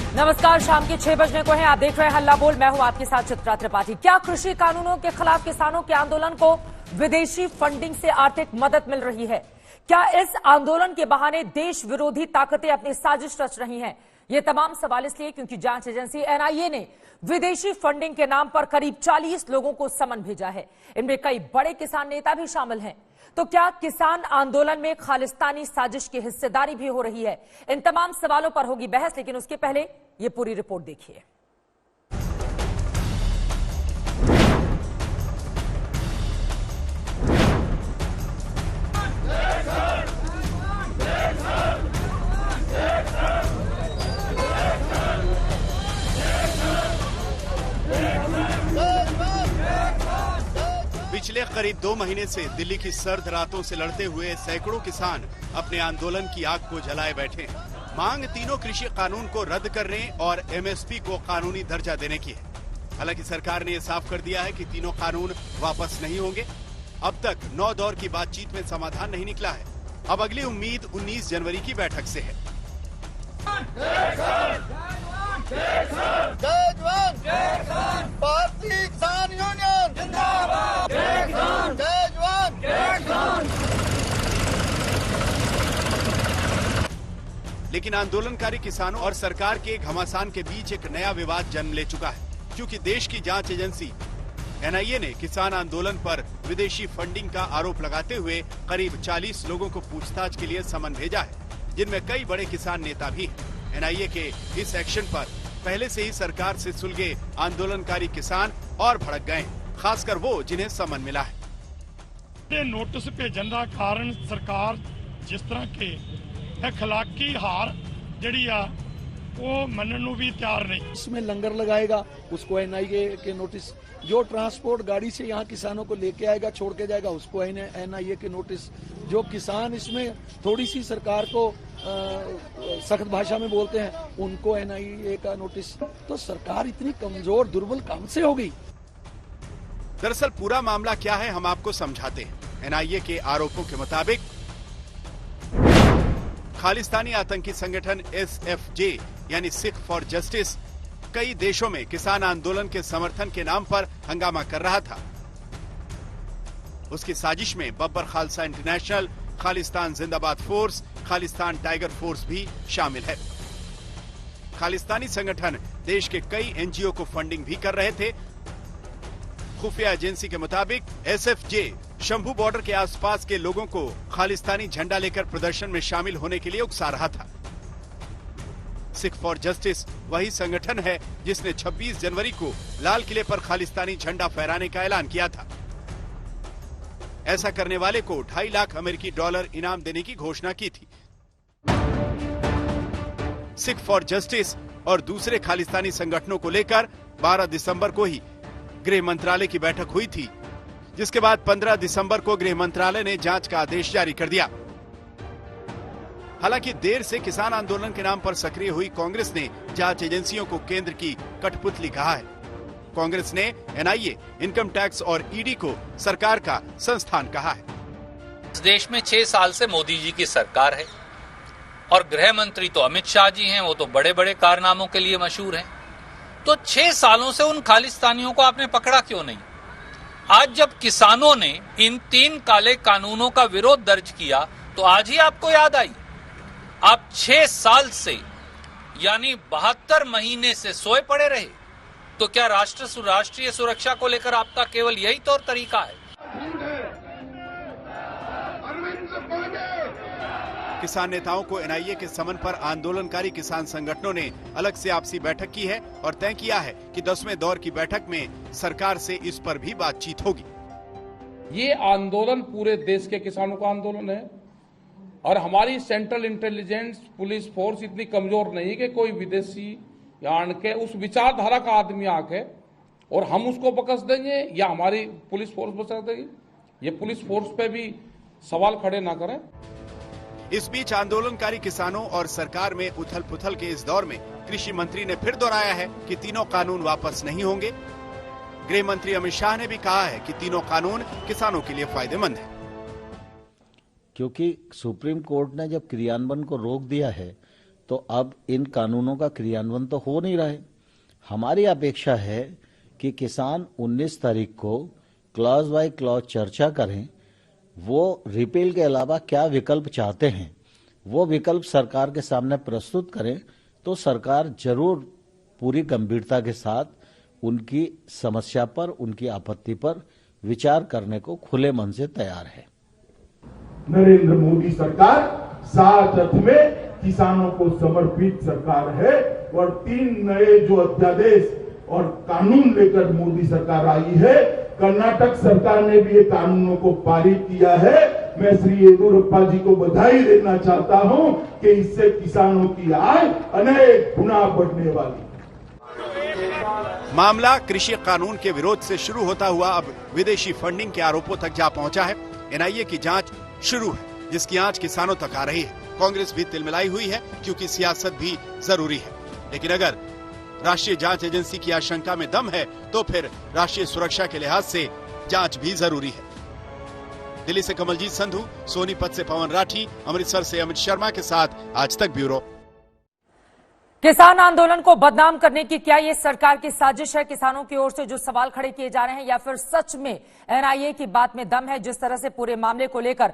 नमस्कार, शाम के 6 बजने को है। आप देख रहे हैं हल्ला बोल। मैं हूं आपके साथ चित्रा त्रिपाठी। क्या कृषि कानूनों के खिलाफ किसानों के आंदोलन को विदेशी फंडिंग से आर्थिक मदद मिल रही है? क्या इस आंदोलन के बहाने देश विरोधी ताकतें अपनी साजिश रच रही हैं? ये तमाम सवाल इसलिए क्योंकि जांच एजेंसी एनआईए ने विदेशी फंडिंग के नाम पर करीब 40 लोगों को समन भेजा है। इनमें कई बड़े किसान नेता भी शामिल हैं। तो क्या किसान आंदोलन में खालिस्तानी साजिश की हिस्सेदारी भी हो रही है? इन तमाम सवालों पर होगी बहस, लेकिन उसके पहले ये पूरी रिपोर्ट देखिए। पिछले करीब 2 महीने से दिल्ली की सर्द रातों से लड़ते हुए सैकड़ों किसान अपने आंदोलन की आग को जलाए बैठे हैं। मांग तीनों कृषि कानून को रद्द करने और एमएसपी को कानूनी दर्जा देने की है। हालांकि सरकार ने यह साफ कर दिया है कि तीनों कानून वापस नहीं होंगे। अब तक 9 दौर की बातचीत में समाधान नहीं निकला है। अब अगली उम्मीद 19 जनवरी की बैठक से है। भारतीय किसान यूनियन जिंदाबाद। जय जवान जय किसान। लेकिन आंदोलनकारी किसानों और सरकार के घमासान के बीच एक नया विवाद जन्म ले चुका है, क्योंकि देश की जांच एजेंसी एनआईए ने किसान आंदोलन पर विदेशी फंडिंग का आरोप लगाते हुए करीब 40 लोगों को पूछताछ के लिए समन भेजा है, जिनमें कई बड़े किसान नेता भी हैं। एनआईए के इस एक्शन पर पहले से ही सरकार से सुलगे आंदोलनकारी किसान और भड़क गए, खासकर वो जिन्हें समन मिला है। नोटिस भेजन का कारण सरकार जिस तरह के अखलाकी हार जड़ी आ वो मनन नूं भी तैयार नहीं। इसमें लंगर लगाएगा, उसको एनआईए के नोटिस। जो ट्रांसपोर्ट गाड़ी से यहाँ किसानों को लेके आएगा, छोड़ के जाएगा, उसको एनआईए के नोटिस। जो किसान इसमें थोड़ी सी सरकार को सख्त भाषा में बोलते हैं, उनको एनआईए का नोटिस। तो सरकार इतनी कमजोर दुर्बल कब से हो गई? दरअसल पूरा मामला क्या है हम आपको समझाते हैं। एनआईए के आरोपों के मुताबिक खालिस्तानी आतंकी संगठन एसएफजे यानी सिख फॉर जस्टिस कई देशों में किसान आंदोलन के समर्थन के नाम पर हंगामा कर रहा था। उसकी साजिश में बब्बर खालसा इंटरनेशनल, खालिस्तान जिंदाबाद फोर्स, खालिस्तान टाइगर फोर्स भी शामिल है। खालिस्तानी संगठन देश के कई एनजीओ को फंडिंग भी कर रहे थे। खुफिया एजेंसी के मुताबिक एसएफजे शंभू बॉर्डर के आसपास के लोगों को खालिस्तानी झंडा लेकर प्रदर्शन में शामिल होने के लिए उकसा रहा था। सिख फॉर जस्टिस वही संगठन है जिसने 26 जनवरी को लाल किले पर खालिस्तानी झंडा फहराने का ऐलान किया था। ऐसा करने वाले को 2.5 लाख अमेरिकी डॉलर इनाम देने की घोषणा की थी। सिख फॉर जस्टिस और दूसरे खालिस्तानी संगठनों को लेकर 12 दिसंबर को ही गृह मंत्रालय की बैठक हुई थी, जिसके बाद 15 दिसंबर को गृह मंत्रालय ने जांच का आदेश जारी कर दिया। हालांकि देर से किसान आंदोलन के नाम पर सक्रिय हुई कांग्रेस ने जांच एजेंसियों को केंद्र की कठपुतली कहा है। कांग्रेस ने एनआईए, इनकम टैक्स और ईडी को सरकार का संस्थान कहा है। इस देश में 6 साल से मोदी जी की सरकार है और गृह मंत्री तो अमित शाह जी हैं, वो तो बड़े बड़े कारनामों के लिए मशहूर हैं। तो 6 सालों से उन खालिस्तानियों को आपने पकड़ा क्यों नहीं? आज जब किसानों ने इन 3 काले कानूनों का विरोध दर्ज किया तो आज ही आपको याद आई। आप 6 साल से यानी 72 महीने से सोए पड़े रहे। तो क्या राष्ट्रीय सुरक्षा को लेकर आपका केवल यही तौर तरीका है? किसान नेताओं को एनआईए के समन पर आंदोलनकारी किसान संगठनों ने अलग से आपसी बैठक की है और तय किया है कि 10वें दौर की बैठक में सरकार से इस पर भी बातचीत होगी। ये आंदोलन पूरे देश के किसानों का आंदोलन है और हमारी सेंट्रल इंटेलिजेंस पुलिस फोर्स इतनी कमजोर नहीं कि कोई विदेशी या के उस विचारधारा का आदमी आके और हम उसको बकस देंगे या हमारी पुलिस फोर्स बचा देगी। ये पुलिस फोर्स पे भी सवाल खड़े ना करें। इस बीच आंदोलनकारी किसानों और सरकार में उथल पुथल के इस दौर में कृषि मंत्री ने फिर दोहराया है कि तीनों कानून वापस नहीं होंगे। गृह मंत्री अमित शाह ने भी कहा है कि तीनों कानून किसानों के लिए फायदेमंद है, क्योंकि सुप्रीम कोर्ट ने जब क्रियान्वयन को रोक दिया है तो अब इन कानूनों का क्रियान्वयन तो हो नहीं रहा है। हमारी अपेक्षा है कि किसान 19 तारीख को क्लॉज बाय क्लॉज चर्चा करें, वो रिपील के अलावा क्या विकल्प चाहते हैं वो विकल्प सरकार के सामने प्रस्तुत करें, तो सरकार जरूर पूरी गंभीरता के साथ उनकी समस्या पर, उनकी आपत्ति पर विचार करने को खुले मन से तैयार है। नरेंद्र मोदी सरकार सात अर्थ में किसानों को समर्पित सरकार है और 3 नए जो अध्यादेश और कानून लेकर मोदी सरकार आई है, कर्नाटक सरकार ने भी ये कानूनों को पारित किया है। मैं श्री येदियुरप्पा जी को बधाई देना चाहता हूं कि इससे किसानों की आय अनेक गुना बढ़ने वाली। मामला कृषि कानून के विरोध से शुरू होता हुआ अब विदेशी फंडिंग के आरोपों तक जा पहुंचा है। एनआईए की जांच शुरू है, जिसकी आंच किसानों तक आ रही है। कांग्रेस भी तिलमिलाई हुई है, क्योंकि सियासत भी जरूरी है। लेकिन अगर राष्ट्रीय जांच एजेंसी की आशंका में दम है, तो फिर राष्ट्रीय सुरक्षा के लिहाज से जांच भी जरूरी है। दिल्ली से कमलजीत संधू, सोनीपत से पवन राठी, अमृतसर से अमित शर्मा के साथ आज तक ब्यूरो। किसान आंदोलन को बदनाम करने की क्या ये सरकार की साजिश है? किसानों की ओर से जो सवाल खड़े किए जा रहे हैं, या फिर सच में एनआईए की बात में दम है? जिस तरह से पूरे मामले को लेकर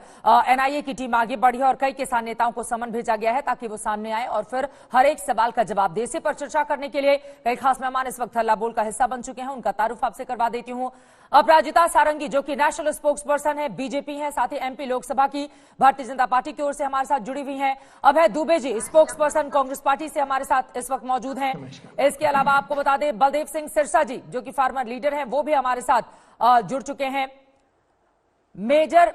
एनआईए की टीम आगे बढ़ी है और कई किसान नेताओं को समन भेजा गया है ताकि वो सामने आए और फिर हर एक सवाल का जवाब दे। इसी पर चर्चा करने के लिए कई खास मेहमान इस वक्त हल्ला बोल का हिस्सा बन चुके हैं। उनका तारुफ आपसे करवा देती हूं। अपराजिता सारंगी, जो कि नेशनल स्पोक्स पर्सन है, बीजेपी है, साथ ही एमपी लोकसभा की भारतीय जनता पार्टी की ओर से हमारे साथ जुड़ी हुई हैं। अभय Dubey ji, spokes person Congress party से हमारे साथ इस वक्त मौजूद हैं। इसके अलावा आपको बता दें, बलदेव सिंह सिरसा जी, जो कि फार्मर लीडर हैं, वो भी हमारे साथ जुड़ चुके हैं। मेजर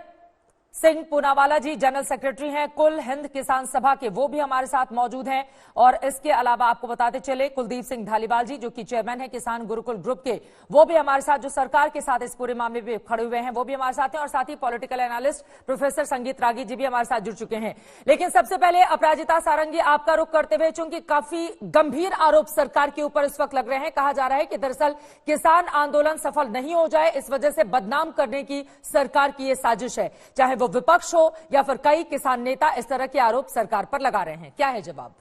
सिंह पूनावाला जी, जनरल सेक्रेटरी हैं कुल हिंद किसान सभा के, वो भी हमारे साथ मौजूद हैं। और इसके अलावा आपको बताते चले, कुलदीप सिंह धालीवाल जी, जो कि चेयरमैन है किसान गुरुकुल ग्रुप के, वो भी हमारे साथ, जो सरकार के साथ इस पूरे मामले में खड़े हुए हैं, वो भी हमारे साथ हैं। और साथ ही पॉलिटिकल एनालिस्ट प्रोफेसर संगीत रागी जी भी हमारे साथ जुड़ चुके हैं। लेकिन सबसे पहले अपराजिता सारंगी, आपका रुख करते हुए, चूंकि काफी गंभीर आरोप सरकार के ऊपर इस वक्त लग रहे हैं। कहा जा रहा है कि दरअसल किसान आंदोलन सफल नहीं हो जाए, इस वजह से बदनाम करने की सरकार की यह साजिश है। चाहे वो विपक्ष हो या फिर कई किसान नेता इस तरह के आरोप सरकार पर लगा रहे हैं। क्या है जवाब?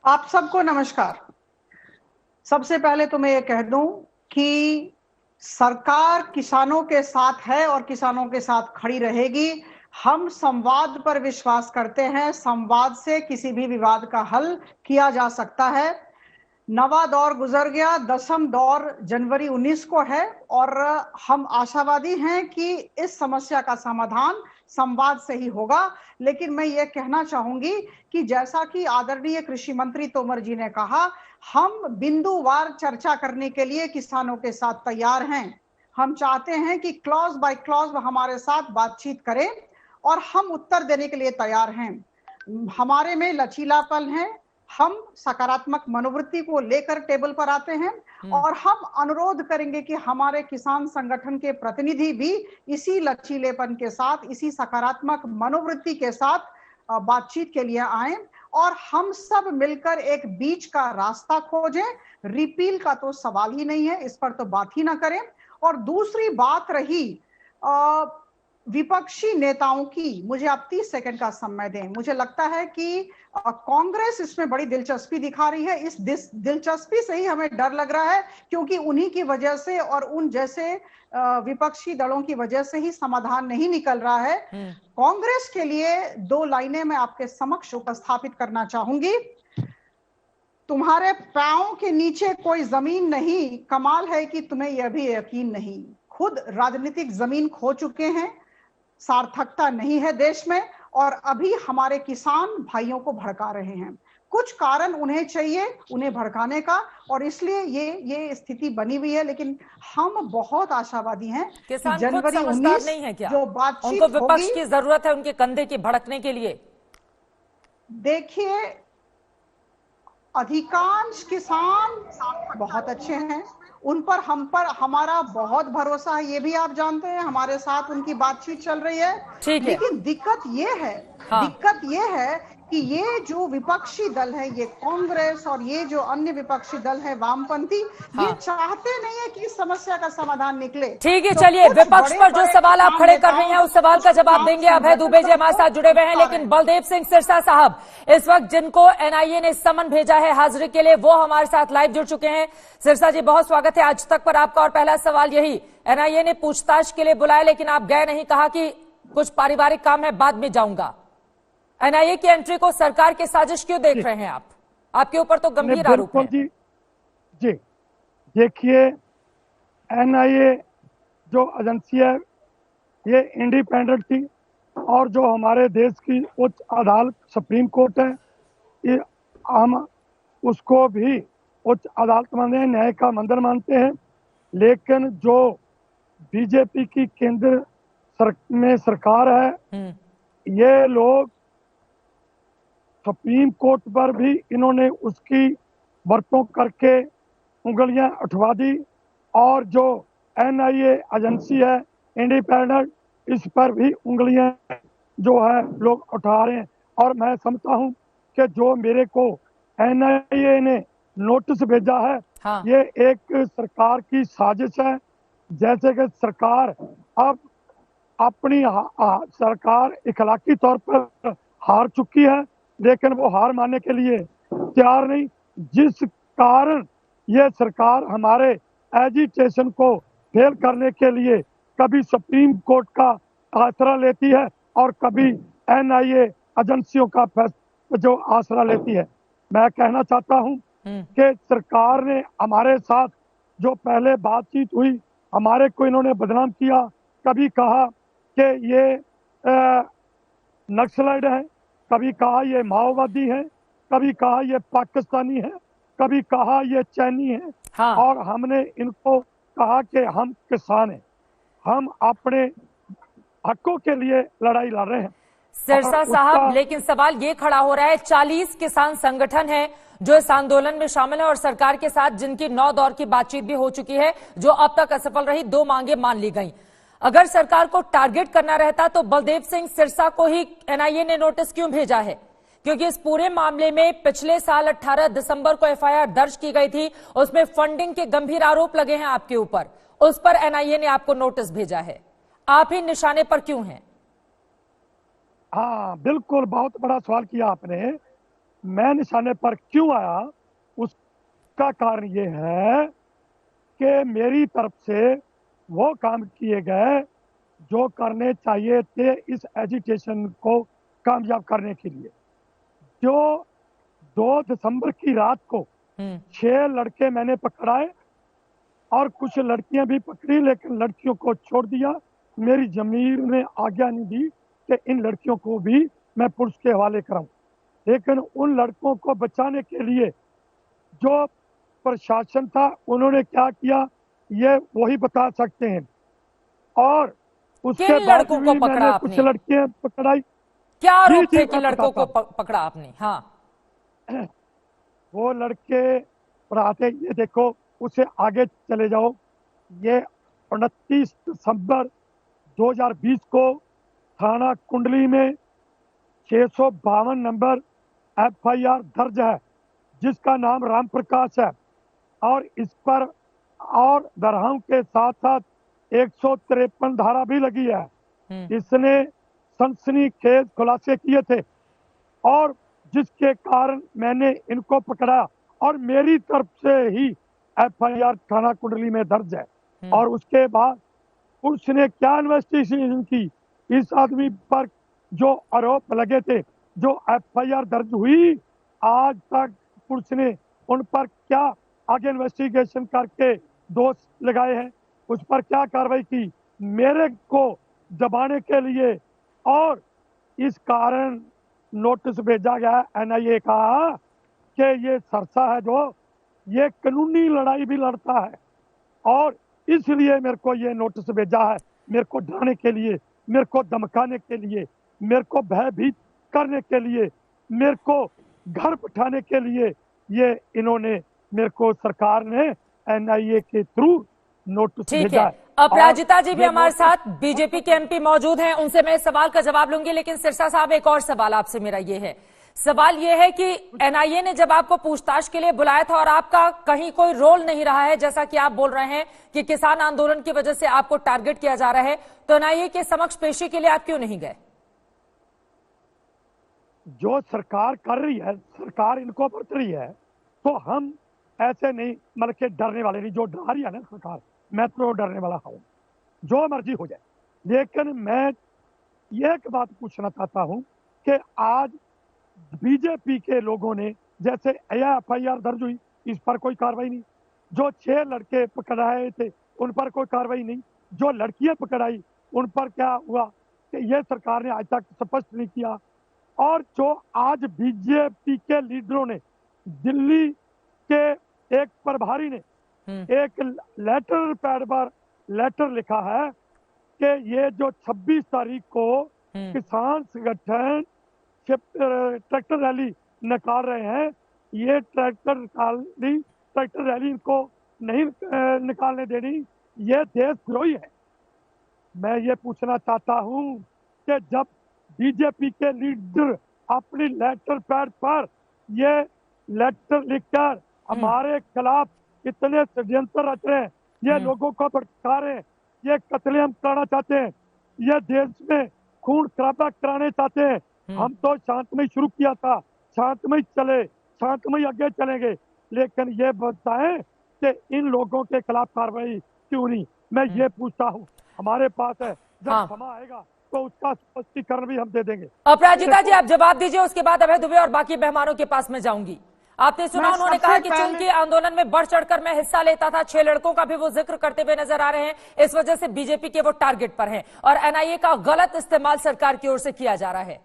आप सबको नमस्कार। सबसे पहले तो मैं ये कह दूं कि सरकार किसानों के साथ है और किसानों के साथ खड़ी रहेगी। हम संवाद पर विश्वास करते हैं। संवाद से किसी भी विवाद का हल किया जा सकता है। 9वां दौर गुजर गया, 10वां दौर जनवरी 19 को है और हम आशावादी हैं कि इस समस्या का समाधान संवाद से ही होगा। लेकिन मैं ये कहना चाहूंगी कि जैसा कि आदरणीय कृषि मंत्री तोमर जी ने कहा, हम बिंदुवार चर्चा करने के लिए किसानों के साथ तैयार हैं। हम चाहते हैं कि क्लॉज बाय क्लॉज हमारे साथ बातचीत करें और हम उत्तर देने के लिए तैयार हैं। हमारे में लचीलापन है, हम सकारात्मक मनोवृत्ति को लेकर टेबल पर आते हैं और हम अनुरोध करेंगे कि हमारे किसान संगठन के प्रतिनिधि भी इसी लचीलेपन के साथ, इसी सकारात्मक मनोवृत्ति के साथ बातचीत के लिए आए और हम सब मिलकर एक बीच का रास्ता खोजें। रिपील का तो सवाल ही नहीं है, इस पर तो बात ही ना करें। और दूसरी बात रही विपक्षी नेताओं की, मुझे आप 30 सेकंड का समय दें। मुझे लगता है कि कांग्रेस इसमें बड़ी दिलचस्पी दिखा रही है। इस दिलचस्पी से ही हमें डर लग रहा है, क्योंकि उन्हीं की वजह से और उन जैसे विपक्षी दलों की वजह से ही समाधान नहीं निकल रहा है। कांग्रेस के लिए 2 लाइनें मैं आपके समक्ष उपस्थापित करना चाहूंगी। तुम्हारे पांव के नीचे कोई जमीन नहीं, कमाल है कि तुम्हें यह भी यकीन नहीं। खुद राजनीतिक जमीन खो चुके हैं, सार्थकता नहीं है देश में और अभी हमारे किसान भाइयों को भड़का रहे हैं। कुछ कारण उन्हें चाहिए, उन्हें भड़काने का, और इसलिए ये स्थिति बनी हुई है। लेकिन हम बहुत आशावादी हैं कि जनवरी 19 नहीं है क्या? जो बातचीत उनको विपक्ष की जरूरत है उनके कंधे की भड़कने के लिए। देखिए, अधिकांश किसान बहुत अच्छे हैं, उन पर हम पर हमारा बहुत भरोसा है, ये भी आप जानते हैं। हमारे साथ उनकी बातचीत चल रही है। लेकिन दिक्कत ये है, दिक्कत ये है कि ये जो विपक्षी दल है, ये कांग्रेस और ये जो अन्य विपक्षी दल है वामपंथी, ये चाहते नहीं है कि इस समस्या का समाधान निकले। ठीक है, चलिए विपक्ष पर जो सवाल आप खड़े कर रहे हैं उस सवाल का जवाब देंगे। अभय दुबे जी हमारे साथ जुड़े हुए हैं, लेकिन बलदेव सिंह सिरसा साहब इस वक्त जिनको एनआईए ने समन भेजा है हाजिरी के लिए, वो हमारे साथ लाइव जुड़ चुके हैं। सिरसा जी बहुत स्वागत है आज तक पर आपका। और पहला सवाल यही, एनआईए ने पूछताछ के लिए बुलाया लेकिन आप गए नहीं, कहा कि कुछ पारिवारिक काम है बाद में जाऊंगा। एनआईए की एंट्री को सरकार की साजिश क्यों देख रहे हैं आप? आपके ऊपर तो गंभीर आरोप है। जी देखिए, एनआईए जो एजेंसी है ये इंडिपेंडेंट थी और जो हमारे देश की उच्च अदालत सुप्रीम कोर्ट है, ये हम उसको भी उच्च अदालत मानते हैं, न्याय का मंदिर मानते हैं। लेकिन जो बीजेपी की केंद्र में सरकार है, ये लोग सुप्रीम कोर्ट पर भी इन्होंने उसकी बरतों करके उंगलियां उठवा दी और जो एनआईए एजेंसी है इंडिपेंडेंट, इस पर भी उंगलियां जो है लोग उठा रहे हैं। और मैं समझता हूं कि जो मेरे को एनआईए ने नोटिस भेजा है, ये एक सरकार की साजिश है। जैसे कि सरकार अब अपनी सरकार इखलाकी तौर पर हार चुकी है, लेकिन वो हार मानने के लिए तैयार नहीं, जिस कारण ये सरकार हमारे एजिटेशन को फेल करने के लिए कभी सुप्रीम कोर्ट का आसरा लेती है और कभी एनआईए एजेंसियों का जो आसरा लेती है। मैं कहना चाहता हूं कि सरकार ने हमारे साथ जो पहले बातचीत हुई, हमारे को इन्होंने बदनाम किया, कभी कहा कि ये नक्सलाइट है, कभी कहा ये माओवादी है, कभी कहा ये पाकिस्तानी है, कभी कहा ये चैनी है। और हमने इनको कहा कि हम किसान हैं, हम अपने हकों के लिए लड़ाई लड़ रहे हैं। सिरसा साहब, लेकिन सवाल ये खड़ा हो रहा है, 40 किसान संगठन हैं जो इस आंदोलन में शामिल है और सरकार के साथ जिनकी 9 दौर की बातचीत भी हो चुकी है, जो अब तक असफल रही, 2 मांगे मान ली गई। अगर सरकार को टारगेट करना रहता तो बलदेव सिंह सिरसा को ही एनआईए ने नोटिस क्यों भेजा है? क्योंकि इस पूरे मामले में पिछले साल 18 दिसंबर को एफआईआर दर्ज की गई थी, उसमें फंडिंग के गंभीर आरोप लगे हैं आपके ऊपर, उस पर एनआईए ने आपको नोटिस भेजा है। आप ही निशाने पर क्यों हैं? हाँ बिल्कुल, बहुत बड़ा सवाल किया आपने। मैं निशाने पर क्यों आया, उसका कारण ये है कि मेरी तरफ से वो काम किए गए जो करने चाहिए थे इस एजिटेशन को कामयाब करने के लिए। जो 2 दिसंबर की रात को 6 लड़के मैंने पकड़ाए और कुछ लड़कियां भी पकड़ी, लेकिन लड़कियों को छोड़ दिया। मेरी जमीर ने आज्ञा नहीं दी कि इन लड़कियों को भी मैं पुलिस के हवाले कराऊं। लेकिन उन लड़कों को बचाने के लिए जो प्रशासन था, उन्होंने क्या किया ये वही बता सकते हैं। और उसके बाद भी मैंने कुछ लड़कियां पकड़ाई। क्या आरोप थे कि लड़कों को पकड़ा आपने? हाँ, वो लड़के पढ़ाते, ये देखो उसे आगे चले जाओ, ये 29 दिसंबर 2020 को थाना कुंडली में 652 नंबर एफआईआर दर्ज है, जिसका नाम राम प्रकाश है। और इस पर और दरहाम के साथ साथ 153 धारा भी लगी है। इसने सनसनीखेज खुलासे किए थे और जिसके कारण मैंने इनको पकड़ा और मेरी तरफ से ही एफआईआर थाना कुंडली में दर्ज है। और उसके बाद पुलिस ने क्या इन्वेस्टिगेशन की, इस आदमी पर जो आरोप लगे थे, जो एफआईआर दर्ज हुई, आज तक पुलिस ने उन पर क्या आगे इन्वेस्टिगेशन करके दोष लगाए हैं, उस पर क्या कार्रवाई की, मेरे को दबाने के लिए। और इस कारण नोटिस भेजा गया एनआईए का कि ये सरसा है जो ये कानूनी लड़ाई भी लड़ता है और इसलिए मेरे को ये नोटिस भेजा है, मेरे को डराने के लिए, मेरे को धमकाने के लिए, मेरे को भयभीत करने के लिए, मेरे को घर बिठाने के लिए ये इन्होंने मेरे को सरकार ने एनआईए के थ्रू नोटिस भेजा है। अपराजिता जी भी हमारे साथ बीजेपी के एमपी मौजूद हैं, उनसे मैं इस सवाल का जवाब लूंगी। लेकिन सिरसा साहब, एक और सवाल आपसे मेरा ये है सवाल यह है कि एनआईए ने जब आपको पूछताछ के लिए बुलाया था और आपका कहीं कोई रोल नहीं रहा है, जैसा कि आप बोल रहे हैं कि किसान आंदोलन की वजह से आपको टारगेट किया जा रहा है, तो एनआईए के समक्ष पेशी के लिए आप क्यों नहीं गए? जो सरकार कर रही है, सरकार इनको बरत रही है, तो हम ऐसे नहीं मतलब के डरने वाले नहीं। जो डरा रही है ना सरकार, मैं तो डरने वाला हूं, जो मर्जी हो जाए। लेकिन मैं एक बात पूछना चाहता हूं कि आज बीजेपी के लोगों ने, जैसे एफआईआर दर्ज हुई, इस पर कोई कार्रवाई नहीं। जो 6 लड़के पकड़ाए थे उन पर कोई कार्रवाई नहीं। जो लड़कियां पकड़ाई उन पर क्या हुआ कि ये सरकार ने आज तक स्पष्ट नहीं किया। और जो आज बीजेपी के लीडरों ने, दिल्ली के एक प्रभारी ने एक लेटर पैड पर लेटर लिखा है कि ये जो 26 तारीख को किसान संगठन ट्रैक्टर रैली निकाल रहे हैं, ये ट्रैक्टर रैली इनको नहीं निकालने देनी, ये देशद्रोही है। मैं ये पूछना चाहता हूं कि जब बीजेपी के लीडर अपनी लेटर पैड पर ये लेटर लिखकर हमारे खिलाफ इतने षड्यंत्र रच रहे हैं, ये लोगों को भड़का रहे हैं, ये कत्लेआम कराना चाहते हैं, ये देश में खून खराबा कराने चाहते हैं। हम तो शांतमय शुरू किया था, शांतमय चले, शांतमय आगे चलेंगे, लेकिन ये बताएं कि इन लोगों के खिलाफ कार्रवाई क्यों नहीं? मैं ये पूछता हूँ। हमारे पास है, जब समय आएगा तो उसका स्पष्टीकरण भी हम दे देंगे। अपराजिता जी, आप जवाब दीजिए, उसके बाद अभय दुबे और बाकी मेहमानों के पास में जाऊंगी। आपने सुना, उन्होंने कहा कि चूंकि आंदोलन में बढ़ चढ़कर मैं हिस्सा लेता था, 6 लड़कों का भी वो जिक्र करते हुए नजर आ रहे हैं, इस वजह से बीजेपी के वो टारगेट पर हैं और एनआईए का गलत इस्तेमाल सरकार की ओर से किया जा रहा है।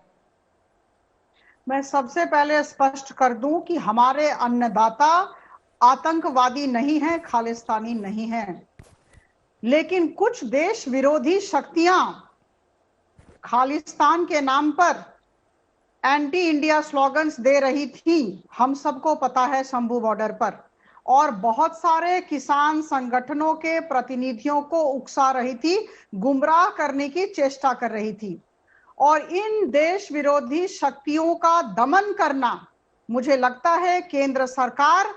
मैं सबसे पहले स्पष्ट कर दूं कि हमारे अन्नदाता आतंकवादी नहीं हैं, खालिस्तानी नहीं हैं, लेकिन कुछ देश विरोधी शक्तियां खालिस्तान के नाम पर एंटी इंडिया स्लोगन्स दे रही थी। हम सबको पता है, शंभू बॉर्डर पर, और बहुत सारे किसान संगठनों के प्रतिनिधियों को उकसा रही थी, गुमराह करने की चेष्टा कर रही थी। और इन देश विरोधी शक्तियों का दमन करना, मुझे लगता है केंद्र सरकार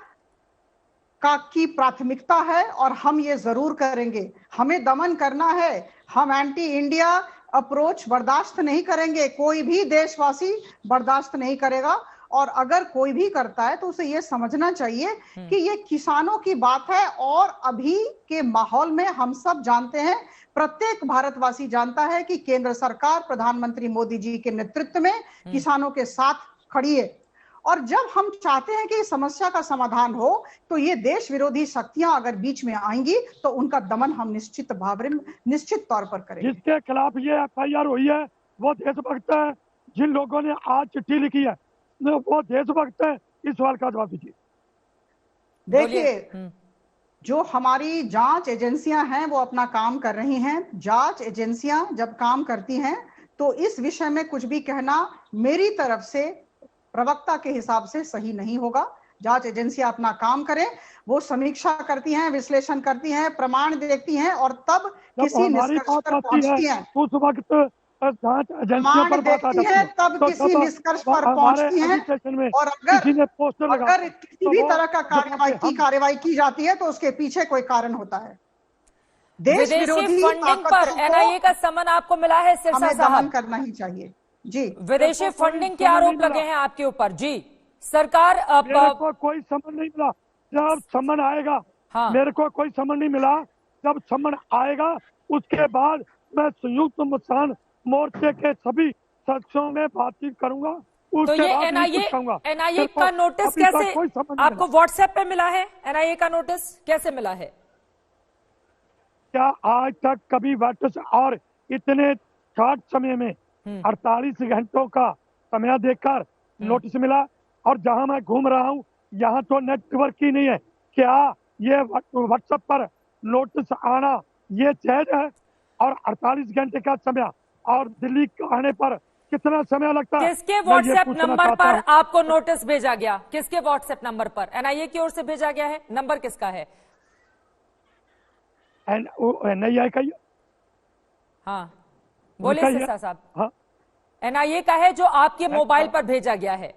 की प्राथमिकता है और हम ये जरूर करेंगे। हमें दमन करना है, हम एंटी इंडिया अप्रोच बर्दाश्त नहीं करेंगे, कोई भी देशवासी बर्दाश्त नहीं करेगा। और अगर कोई भी करता है तो उसे ये समझना चाहिए कि ये किसानों की बात है, और अभी के माहौल में हम सब जानते हैं, प्रत्येक भारतवासी जानता है कि केंद्र सरकार प्रधानमंत्री मोदी जी के नेतृत्व में किसानों के साथ खड़ी है। और जब हम चाहते हैं कि समस्या का समाधान हो, तो ये देश विरोधी शक्तियां अगर बीच में आएंगी तो उनका दमन हम निश्चित तौर पर करेंगे। जिसके खिलाफ ये एफआईआर हुई है वो देशभक्त है। जिन लोगों ने आज चिट्ठी लिखी है वो देशभक्त है। इस सवाल का जवाब दीजिए। देखिए, जो हमारी जांच एजेंसियां हैं वो अपना काम कर रही हैं। जांच एजेंसियां जब काम करती हैं तो इस विषय में कुछ भी कहना मेरी तरफ से प्रवक्ता के हिसाब से सही नहीं होगा। जांच एजेंसियां अपना काम करें, वो समीक्षा करती हैं, विश्लेषण करती हैं, प्रमाण देखती हैं और तब किसी निष्कर्ष पर पहुंचती हैं। उस वक्त जांच एजेंसियों पर बात आ जाती है, तब किसी निष्कर्ष पर पहुंचती हैं। और अगर किसी भी तरह का कार्रवाई की जाती है तो उसके पीछे कोई कारण होता है। देश विरोधी फंडिंग पर एनआईए का समन आपको मिला है, सिरसा साहब? करना ही चाहिए जी। विदेशी फंडिंग के आरोप लगे हैं आपके ऊपर जी। सरकार मेरे को कोई समन नहीं मिला। जब समन आएगा, मेरे को कोई समन नहीं मिला। जब समन आएगा उसके बाद मैं संयुक्त किसान मोर्चे के सभी सदस्यों में बातचीत करूंगा। तो ये एनआईए का नोटिस कैसे आपको व्हाट्सएप पे मिला है? एनआईए का नोटिस कैसे मिला है? क्या आज तक कभी व्हाट्सएप और इतने शॉर्ट समय में 48 घंटों का समय देकर नोटिस मिला? और जहां मैं घूम रहा हूं यहाँ तो नेटवर्क ही नहीं है। क्या ये व्हाट्सएप पर नोटिस आना ये जायज है? और 48 घंटे का समय, और दिल्ली आने पर कितना समय लगता है? किसके व्हाट्सएप नंबर पर आपको नोटिस भेजा गया? किसके व्हाट्सएप नंबर पर? एनआईए की ओर से भेजा गया है? नंबर किसका है? एनआईए का। हाँ बोलिए सिरसा साहब। हाँ, एनआईए का है जो आपके मोबाइल पर भेजा गया है।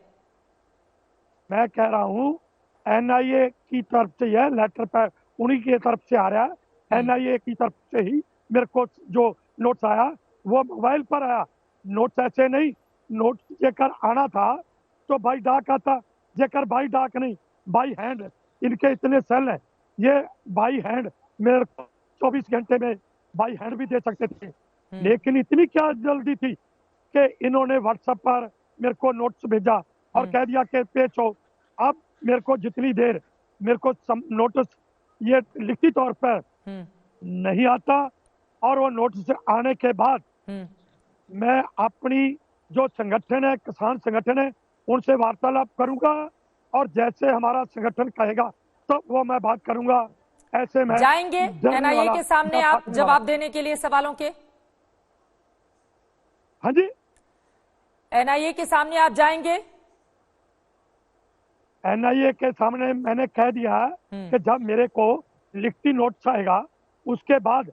मैं कह रहा हूँ एनआईए की तरफ से यह लेटर पर उन्हीं की तरफ से आ रहा है। एनआईए की तरफ से ही मेरे को जो नोट्स आया वो मोबाइल पर आया। नोट्स ऐसे नहीं, नोट्स जेकर आना था तो बाई डाक आता, जेकर बाई डाक नहीं, बाई हैंड। इनके इतने सेल हैं, ये बाई हैंड मेरे को 24 घंटे में बाई हैंड भी दे सकते थे। लेकिन इतनी क्या जल्दी थी कि इन्होंने व्हाट्सएप पर मेरे को नोट्स भेजा और कह दिया कि पेश हो। अब मेरे को जितनी देर मेरे को नोटिस ये लिखित तौर पर नहीं आता और वो नोटिस आने के बाद मैं अपनी जो संगठन है, किसान संगठन है, उनसे वार्तालाप करूंगा और जैसे हमारा संगठन कहेगा तो वो मैं बात करूंगा। ऐसे में जाएंगे एनआईए के सामने आप जवाब देने के लिए सवालों के? हाँ जी, एनआईए के सामने आप जाएंगे? एनआईए के सामने मैंने कह दिया कि जब मेरे को लिखती नोट्स आएगा उसके बाद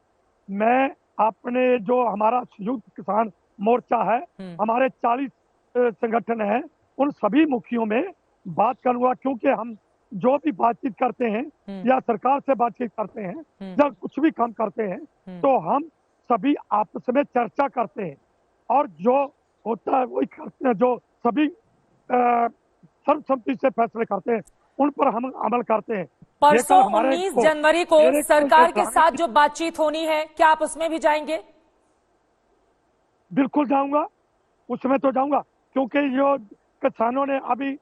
मैं अपने जो हमारा संयुक्त किसान मोर्चा है, हमारे 40 संगठन हैं, उन सभी मुखियों में बात करूंगा। क्योंकि हम जो भी बातचीत करते हैं या सरकार से बातचीत करते हैं या कुछ भी काम करते हैं तो हम सभी आपस में चर्चा करते हैं और जो होता है वही करते हैं। जो सभी सर्वसम्मति से फैसले करते हैं उन पर हम अमल करते हैं। परसों 19 जनवरी को सरकार के साथ जो बातचीत होनी है, क्या आप उसमें भी जाएंगे? बिल्कुल जाऊंगा, उसमें तो जाऊंगा। क्योंकि जो किसानों ने अभी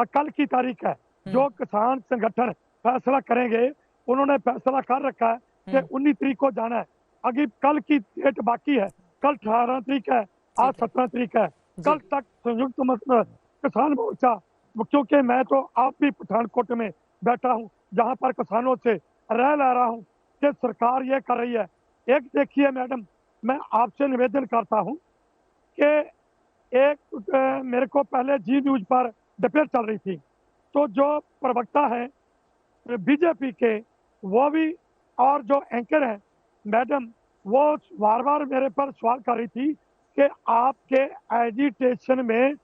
कल की तारीख है, जो किसान संगठन फैसला करेंगे, उन्होंने फैसला कर रखा है कि 19 तारीख को जाना है। अभी कल की डेट बाकी है, कल 18 तारीख है, आज 17 तारीख है। कल तक संयुक्त किसान मोर्चा, क्योंकि मैं तो आप भी पठानकोट में बैठा हूँ जहाँ पर किसानों से रह ला रहा हूँ कि सरकार ये कर रही है। एक देखिए मैडम, मैं आपसे निवेदन करता हूँ कि एक मेरे को पहले जी न्यूज पर डिबेट चल रही थी, तो जो प्रवक्ता है बीजेपी के वो भी और जो एंकर है मैडम, वो बार बार मेरे पर सवाल कर रही थी कि आपके एजिटेशन में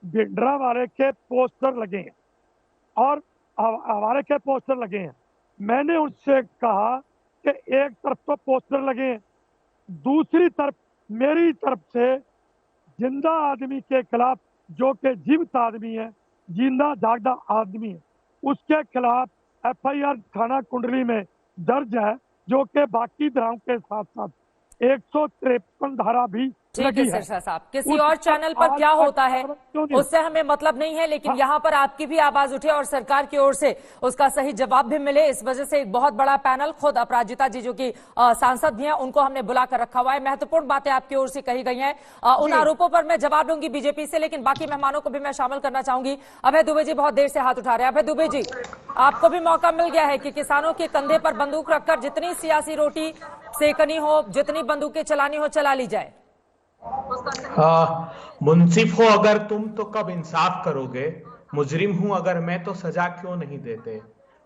भिंडरा वाले के पोस्टर लगे हैं और हमारे के पोस्टर लगे हैं। मैंने उनसे कहा कि एक तरफ तो पोस्टर लगे हैं, दूसरी तरफ मेरी तरफ से जिंदा आदमी के खिलाफ, जो कि जीवित आदमी है, जिंदा जागदा आदमी है, उसके खिलाफ एफआईआर थाना कुंडली में दर्ज है, जो कि बाकी धाराओं के साथ साथ 153 धारा भी ठीक है सिरसा साहब, किसी और चैनल पर क्या होता है उससे हमें मतलब नहीं है, लेकिन यहाँ पर आपकी भी आवाज उठे और सरकार की ओर से उसका सही जवाब भी मिले, इस वजह से एक बहुत बड़ा पैनल, खुद अपराजिता जी जो कि सांसद भी हैं, उनको हमने बुला कर रखा हुआ है। महत्वपूर्ण बातें आपकी ओर से कही गई हैं। उन आरोपों पर मैं जवाब दूंगी बीजेपी से, लेकिन बाकी मेहमानों को भी मैं शामिल करना चाहूंगी। अभय दुबे जी बहुत देर से हाथ उठा रहे हैं। अभय दुबे जी, आपको भी मौका मिल गया है कि किसानों के कंधे पर बंदूक रखकर जितनी सियासी रोटी सेकनी हो, जितनी बंदूकें चलानी हो, चला ली जाए। मुंसिफ हो अगर तुम तो कब इंसाफ करोगे, मुजरिम हूं अगर मैं तो सजा क्यों नहीं देते,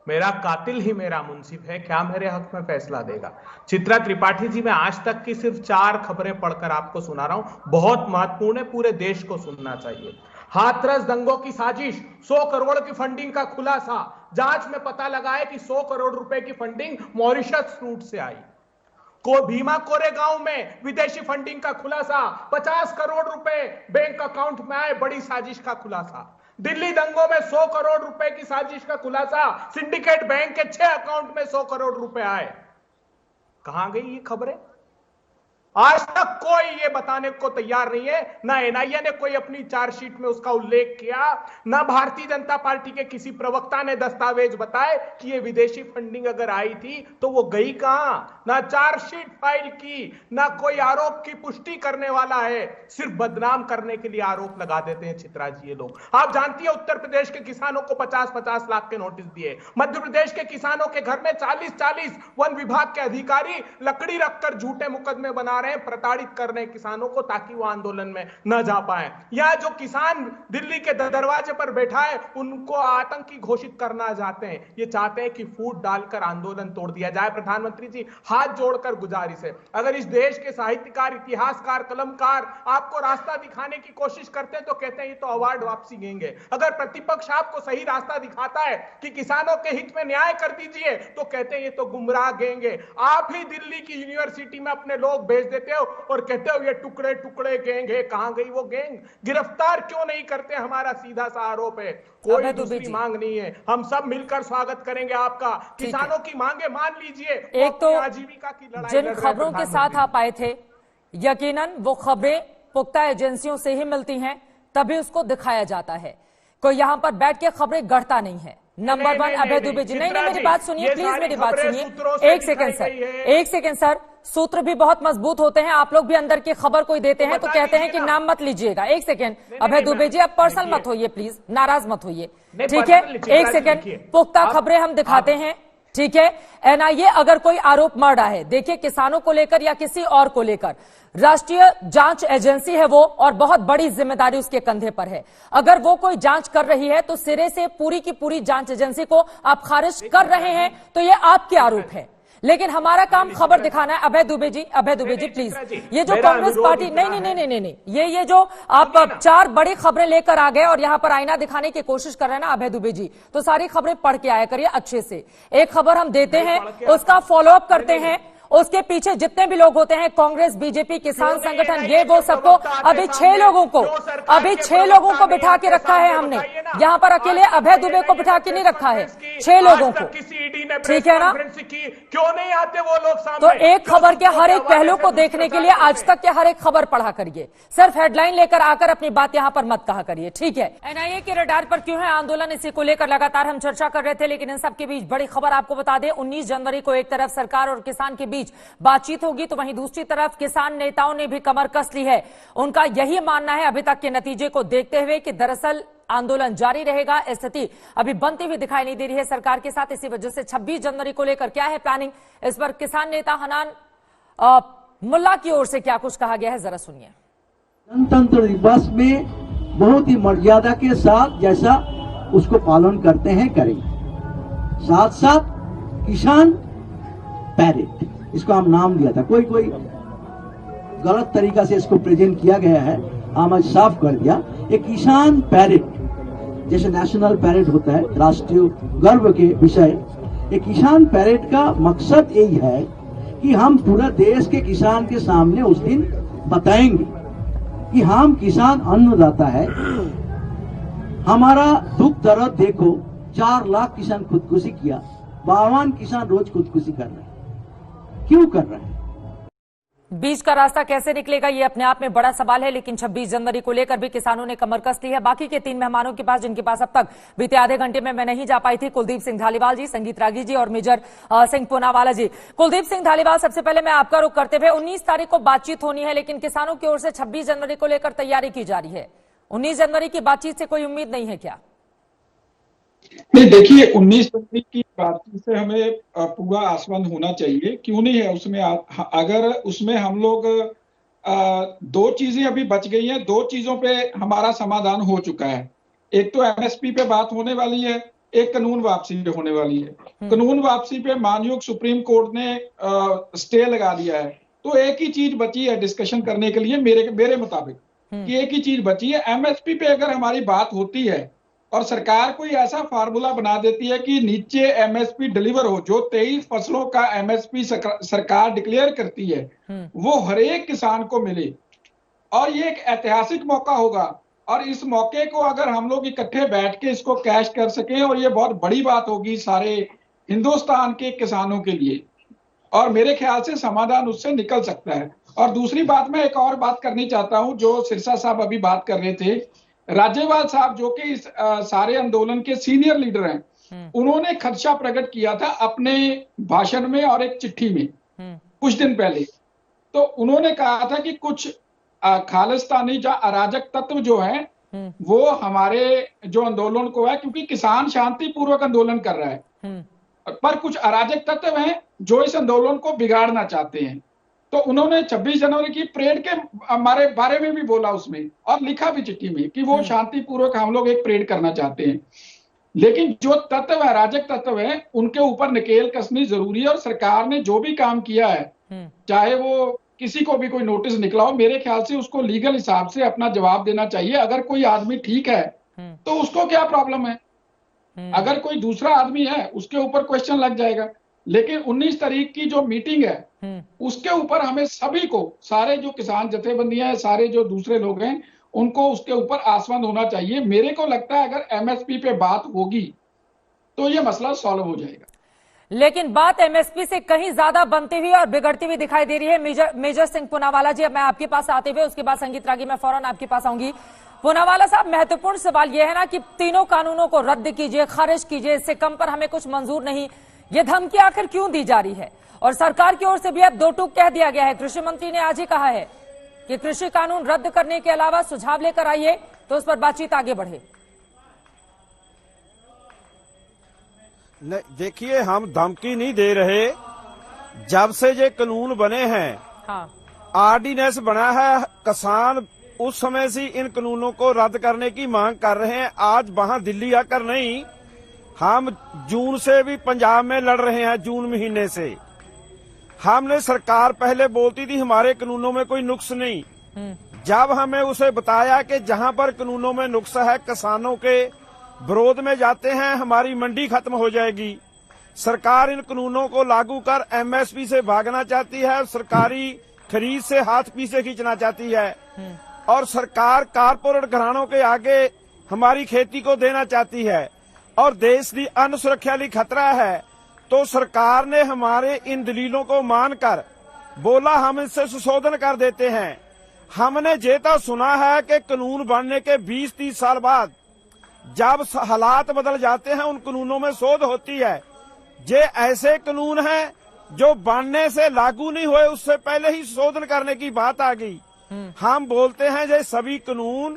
मेरा कातिल ही मेरा मुंसिफ है, क्या मेरे हक में फैसला देगा। चित्रा त्रिपाठी जी, मैं आज तक की सिर्फ 4 खबरें पढ़कर आपको सुना रहा हूं, बहुत महत्वपूर्ण है, पूरे देश को सुनना चाहिए। हाथरस दंगों की साजिश, 100 करोड़ की फंडिंग का खुलासा, जांच में पता लगा है कि 100 करोड़ रुपए की फंडिंग मॉरिशस रूट से आई। को भीमा कोरेगांव में विदेशी फंडिंग का खुलासा, 50 करोड़ रुपए बैंक अकाउंट में आए, बड़ी साजिश का खुलासा। दिल्ली दंगों में 100 करोड़ रुपए की साजिश का खुलासा, सिंडिकेट बैंक के 6 अकाउंट में 100 करोड़ रुपए आए। कहां गई ये खबरें? आज तक कोई ये बताने को तैयार नहीं है, ना एनआईए ने कोई अपनी चार्जशीट में उसका उल्लेख किया, ना भारतीय जनता पार्टी के किसी प्रवक्ता ने दस्तावेज बताए कि ये विदेशी फंडिंग अगर आई थी तो वो गई कहां। ना चार्जशीट फाइल की, ना कोई आरोप की पुष्टि करने वाला है, सिर्फ बदनाम करने के लिए आरोप लगा देते हैं चित्रा जी ये लोग। आप जानती है उत्तर प्रदेश के किसानों को 50-50 लाख के नोटिस दिए, मध्य प्रदेश के किसानों के घर में 40-40 वन विभाग के अधिकारी लकड़ी रखकर झूठे मुकदमे बना रहे रहे हैं प्रताड़ित कर रहे हैं किसानों को ताकि वो आंदोलन में न जा पाए। या जो किसान दिल्ली के दरवाजे पर बैठा है उनको आतंकी घोषित करना चाहते हैं। ये चाहते हैं कि फूट डालकर आंदोलन तोड़ दिया जाए। प्रधानमंत्री जी, हाथ जोड़कर गुजारिश है, अगर इस देश के साहित्यकार, इतिहासकार, कलमकार आपको रास्ता दिखाने की कोशिश करते हैं तो कहते हैं ये तो अवार्ड वापसी लेंगे। अगर प्रतिपक्ष आपको सही रास्ता दिखाता है कि किसानों के हित में न्याय कर दीजिए तो कहते हैं ये तो गुमराह गैंग है। आप ही दिल्ली की यूनिवर्सिटी में अपने लोग भेज देते हो और कहते हो ये टुकड़े टुकड़े गैंग है। कहां गई वो गैंग? गिरफ्तार क्यों नहीं करते? हमारा सीधा सा आरोप है। कोई दूसरी मांग नहीं है, हम सब मिलकर स्वागत करेंगे आपका। किसानों की मांगे मान लीजिए। एक तो आजीविका की लड़ाई जिन खबरों के साथ आप आए थे, यकीनन वो खबरें पुख्ता एजेंसियों से ही मिलती हैं, तभी उसको दिखाया जाता है। कोई यहां पर बैठ के खबरें गढ़ता नहीं है। नंबर वन, अभय दुबे जी, नहीं मेरी बात सुनिए प्लीज, मेरी बात सुनिए। एक सेकंड सर, एक सेकंड सर, सूत्र भी बहुत मजबूत होते हैं। आप लोग भी अंदर की खबर कोई देते हैं तो कहते हैं कि नाम मत लीजिएगा। एक सेकंड अभय दुबे जी, आप पर्सनल मत होइए प्लीज, नाराज मत होइए, ठीक है? एक सेकंड, पुख्ता खबरें हम दिखाते हैं, ठीक है? एनआईए अगर कोई आरोप मर रहा है, देखिए किसानों को लेकर या किसी और को लेकर, राष्ट्रीय जांच एजेंसी है वो, और बहुत बड़ी जिम्मेदारी उसके कंधे पर है। अगर वो कोई जांच कर रही है तो सिरे से पूरी की पूरी जांच एजेंसी को आप खारिज कर रहे हैं तो ये आपके आरोप है। लेकिन हमारा काम खबर दिखाना है। अभय दुबे जी, अभय दुबे जी प्लीज, ये जो कांग्रेस पार्टी, नहीं, ये जो आप चार बड़ी खबरें लेकर आ गए और यहाँ पर आईना दिखाने की कोशिश कर रहे हैं ना अभय दुबे जी, तो सारी खबरें पढ़ के आया करिए अच्छे से। एक खबर हम देते हैं, उसका फॉलोअप करते हैं, उसके पीछे जितने भी लोग होते हैं, कांग्रेस, बीजेपी, किसान संगठन, ये वो सबको, अभी 6 लोगों को बिठा के रखा है हमने यहाँ पर। अकेले अभय दुबे को बिठा के नहीं रखा है, 6 लोगों को, ठीक है ना? क्यों नहीं आते वो लोग सामने? तो एक खबर के हर एक पहलू को देखने के लिए आज तक के हर एक खबर पढ़ा करिए, सिर्फ हेडलाइन लेकर आकर अपनी बात यहाँ पर मत कहा करिए, ठीक है? एनआईए के रडार पर क्यों है आंदोलन, इसी को लेकर लगातार हम चर्चा कर रहे थे। लेकिन इन सबके बीच बड़ी खबर आपको बता दें, 19 जनवरी को एक तरफ सरकार और किसान के बीच बातचीत होगी तो वहीं दूसरी तरफ किसान नेताओं ने भी कमर कस ली है। उनका यही मानना है अभी तक के नतीजे को देखते हुए कि दरअसल आंदोलन जारी रहेगा। स्थिति अभी बनती हुई दिखाई नहीं दे रही है सरकार के साथ। इसी वजह से 26 जनवरी को लेकर क्या है प्लानिंग, इस पर किसान नेता हनान मुल्ला की ओर से क्या कुछ कहा गया है, जरा सुनिए। गणतंत्र दिवस में बहुत ही मर्यादा के साथ जैसा उसको पालन करते हैं करेंगे। साथ साथ किसान पैरेड, इसको हम नाम दिया था, कोई गलत तरीका से इसको प्रेजेंट किया गया है, हमें साफ कर दिया। एक किसान पैरेड जैसे नेशनल पैरेड होता है, राष्ट्रीय गर्व के विषय, एक किसान पैरेड का मकसद यही है कि हम पूरा देश के किसान के सामने उस दिन बताएंगे कि हम किसान अन्नदाता है, हमारा दुख दर्द देखो। 4 लाख किसान खुदकुशी किया, 52 किसान रोज खुदकुशी कर रहे हैं। क्यों कर रहे हैं? बीच का रास्ता कैसे निकलेगा, ये अपने आप में बड़ा सवाल है। लेकिन 26 जनवरी को लेकर भी किसानों ने कमर कस ली है। बाकी के 3 मेहमानों के पास, जिनके पास अब तक बीते आधे घंटे में मैं नहीं जा पाई थी, कुलदीप सिंह धालीवाल जी, संगीत रागी जी और मेजर सिंह पूनावाला जी। कुलदीप सिंह धालीवाल, सबसे पहले मैं आपका रुख करते हुए, 19 तारीख को बातचीत होनी है, लेकिन किसानों की ओर से 26 जनवरी को लेकर तैयारी की जा रही है। 19 जनवरी की बातचीत से कोई उम्मीद नहीं है क्या? नहीं, देखिए 19 जनवरी की बातचीत से हमें पूरा आश्वस्त होना चाहिए। क्यों नहीं है उसमें? अगर उसमें हम लोग 2 चीजें अभी बच गई हैं, 2 चीजों पे हमारा समाधान हो चुका है। एक तो एमएसपी पे बात होने वाली है, एक कानून वापसी पे होने वाली है। कानून वापसी पे माननीय सुप्रीम कोर्ट ने स्टे लगा दिया है, तो एक ही चीज बची है डिस्कशन करने के लिए मेरे मुताबिक, कि एक ही चीज बची है। एमएसपी पे अगर हमारी बात होती है और सरकार कोई ऐसा फार्मूला बना देती है कि नीचे एमएसपी डिलीवर हो, जो 23 फसलों का एमएसपी सरकार डिक्लेयर करती है, वो हर एक किसान को मिले, और ये एक ऐतिहासिक मौका होगा। और इस मौके को अगर हम लोग इकट्ठे बैठ के इसको कैश कर सकें, और ये बहुत बड़ी बात होगी सारे हिंदुस्तान के किसानों के लिए, और मेरे ख्याल से समाधान उससे निकल सकता है। और दूसरी बात, मैं एक और बात करनी चाहता हूं, जो सिरसा साहब अभी बात कर रहे थे, राज्यपाल साहब जो कि इस सारे आंदोलन के सीनियर लीडर हैं, उन्होंने खदशा प्रकट किया था अपने भाषण में और एक चिट्ठी में कुछ दिन पहले। तो उन्होंने कहा था कि कुछ खालिस्तानी या अराजक तत्व जो हैं, वो हमारे जो आंदोलन को है, क्योंकि किसान शांतिपूर्वक आंदोलन कर रहा है, पर कुछ अराजक तत्व हैं जो इस आंदोलन को बिगाड़ना चाहते हैं। तो उन्होंने 26 जनवरी की परेड के हमारे बारे में भी बोला उसमें, और लिखा भी चिट्ठी में कि वो शांतिपूर्वक हम लोग एक परेड करना चाहते हैं। लेकिन जो तत्व है, अराजक तत्व है, उनके ऊपर नकेल कसनी जरूरी है। और सरकार ने जो भी काम किया है, चाहे वो किसी को भी कोई नोटिस निकला हो, मेरे ख्याल से उसको लीगल हिसाब से अपना जवाब देना चाहिए। अगर कोई आदमी ठीक है तो उसको क्या प्रॉब्लम है, अगर कोई दूसरा आदमी है उसके ऊपर क्वेश्चन लग जाएगा। लेकिन 19 तारीख की जो मीटिंग है उसके ऊपर हमें सभी को, सारे जो किसान जथेबंदियां हैं, सारे जो दूसरे लोग हैं, उनको उसके ऊपर आश्वस्त होना चाहिए। मेरे को लगता है अगर एमएसपी पे बात होगी तो ये मसला सॉल्व हो जाएगा। लेकिन बात एमएसपी से कहीं ज्यादा बनती हुई और बिगड़ती हुई दिखाई दे रही है। मेजर सिंह पूनावाला जी, अब मैं आपके पास आते हुए उसके बाद संगीत रागी मैं फौरन आपके पास आऊंगी। पूनावाला साहब, महत्वपूर्ण सवाल यह है ना कि तीनों कानूनों को रद्द कीजिए, खारिज कीजिए, इससे कम पर हमें कुछ मंजूर नहीं, ये धमकी आखिर क्यों दी जा रही है? और सरकार की ओर से भी अब दो टूक कह दिया गया है। कृषि मंत्री ने आज ही कहा है कि कृषि कानून रद्द करने के अलावा सुझाव लेकर आइए तो उस पर बातचीत आगे बढ़े। देखिए, हम धमकी नहीं दे रहे। जब से ये कानून बने हैं, ऑर्डिनेंस बना है, किसान उस समय से इन कानूनों को रद्द करने की मांग कर रहे हैं। आज वहां दिल्ली आकर नहीं, हम जून से भी पंजाब में लड़ रहे हैं। जून महीने से हमने, सरकार पहले बोलती थी हमारे कानूनों में कोई नुक्स नहीं। जब हमें उसे बताया कि जहां पर कानूनों में नुक्स है, किसानों के विरोध में जाते हैं, हमारी मंडी खत्म हो जाएगी। सरकार इन कानूनों को लागू कर एमएसपी से भागना चाहती है, सरकारी खरीद से हाथ पीछे खींचना चाहती है, और सरकार कारपोरेट घरानों के आगे हमारी खेती को देना चाहती है, और देश की अन्न सुरक्षा लिए खतरा है। तो सरकार ने हमारे इन दलीलों को मानकर बोला हम इससे संशोधन कर देते हैं। हमने ये तो सुना है कि कानून बनने के 20-30 साल बाद जब हालात बदल जाते हैं उन कानूनों में शोध होती है। ये ऐसे कानून हैं जो बनने से लागू नहीं हुए, उससे पहले ही शोधन करने की बात आ गई। हम बोलते हैं ये सभी कानून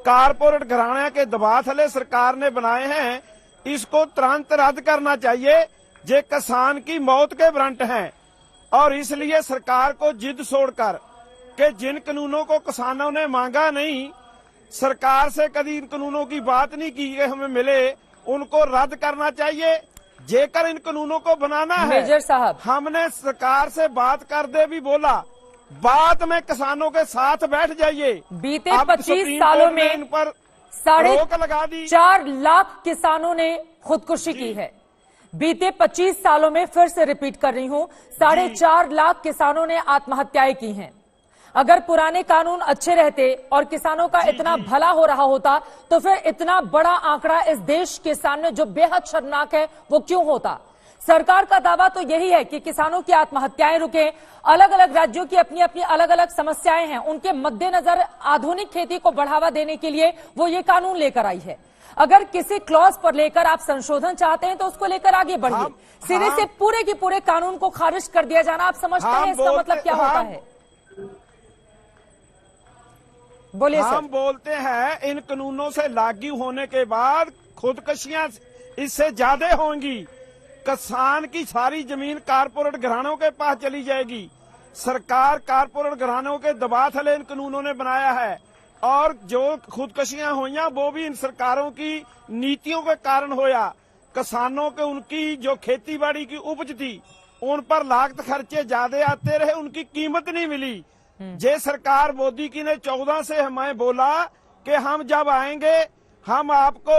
कारपोरेट घराने के दबाव थले सरकार ने बनाए हैं, इसको तुरंत रद्द करना चाहिए। ये किसान की मौत के वारंट हैं, और इसलिए सरकार को जिद छोड़कर कि जिन कानूनों को किसानों ने मांगा नहीं, सरकार से कभी इन कानूनों की बात नहीं की कि हमें मिले, उनको रद्द करना चाहिए। जेकर इन कानूनों को बनाना है, मेजर साहब, हमने सरकार से बात कर दे भी बोला, बात में किसानों के साथ बैठ जाइए। बीते 25 सालों में इन पर 4.5 लाख किसानों ने खुदकुशी की है। बीते 25 सालों में, फिर से रिपीट कर रही हूं, 4.5 लाख किसानों ने आत्महत्याएं की हैं। अगर पुराने कानून अच्छे रहते और किसानों का इतना भला हो रहा होता तो फिर इतना बड़ा आंकड़ा इस देश के सामने जो बेहद शर्मनाक है वो क्यों होता? सरकार का दावा तो यही है कि किसानों की आत्महत्याएं रुके। अलग अलग राज्यों की अपनी अपनी अलग अलग समस्याएं हैं, उनके मद्देनजर आधुनिक खेती को बढ़ावा देने के लिए वो ये कानून लेकर आई है। अगर किसी क्लॉज पर लेकर आप संशोधन चाहते हैं तो उसको लेकर आगे बढ़िए। सिरे से पूरे के पूरे कानून को खारिज कर दिया जाना, आप समझते हैं इसका मतलब क्या होता है? बोलिए सर। हम बोलते हैं इन कानूनों से लागू होने के बाद खुदकुशियां इससे ज्यादा होंगी। किसान की सारी जमीन कारपोरेट घरानों के पास चली जाएगी। सरकार कारपोरेट घरानों के दबाव थले इन कानूनों ने बनाया है, और जो खुदकुशियां हुई वो भी इन सरकारों की नीतियों के कारण होया। किसानों के उनकी जो खेती बाड़ी की उपज थी उन पर लागत खर्चे ज्यादा आते रहे, उनकी कीमत नहीं मिली। जे सरकार मोदी की ने 14 से हमें बोला कि हम जब आएंगे हम आपको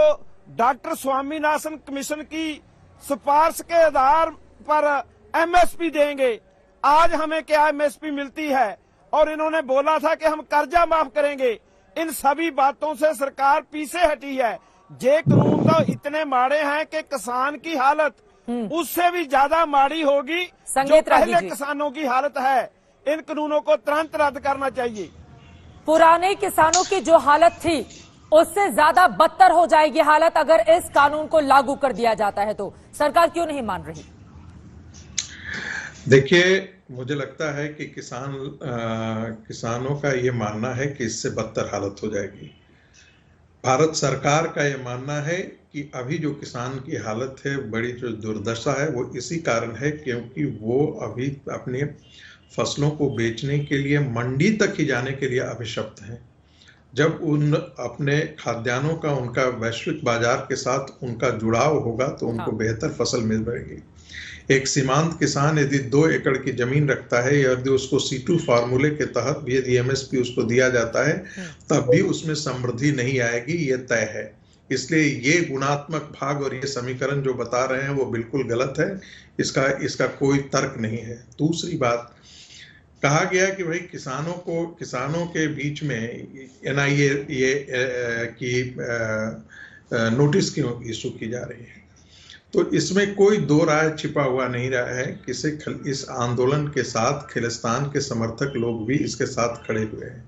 डॉक्टर स्वामीनाथन कमीशन की सिफारिश के आधार पर एमएसपी देंगे। आज हमें क्या एमएसपी मिलती है, और इन्होंने बोला था कि हम कर्जा माफ करेंगे। इन सभी बातों से सरकार पीछे हटी है। ये कानून तो इतने माड़े हैं कि किसान की हालत उससे भी ज्यादा माड़ी होगी जो पहले किसानों की हालत है। इन कानूनों को तुरंत रद्द करना चाहिए। पुराने किसानों की जो हालत थी उससे ज्यादा बदतर हो जाएगी हालत अगर इस कानून को लागू कर दिया जाता है। तो सरकार क्यों नहीं मान रही? देखिए, मुझे लगता है कि किसानों का ये मानना है कि इससे बदतर हालत हो जाएगी। भारत सरकार का ये मानना है कि अभी जो किसान की हालत है, बड़ी जो दुर्दशा है, वो इसी कारण है क्योंकि वो अभी अपने फसलों को बेचने के लिए मंडी तक ही जाने के लिए अभिशप्त हैं। जब उन अपने खाद्यान्नों का उनका वैश्विक बाजार के साथ उनका जुड़ाव होगा तो उनको बेहतर फसल मिल पाएगी। एक सीमांत किसान यदि 2 एकड़ की जमीन रखता है, यदि उसको C2 फार्मूले के तहत भी यदि MSP उसको दिया जाता है तब भी उसमें समृद्धि नहीं आएगी, ये तय है। इसलिए ये गुणात्मक भाग और ये समीकरण जो बता रहे हैं वो बिल्कुल गलत है, इसका कोई तर्क नहीं है। दूसरी बात, कहा गया कि भाई किसानों के बीच में NIA की नोटिस क्यों इशू की जा रही है, तो इसमें कोई दो राय छिपा हुआ नहीं रहा है। इस आंदोलन के साथ खलिस्तान के समर्थक लोग भी इसके साथ खड़े हुए हैं।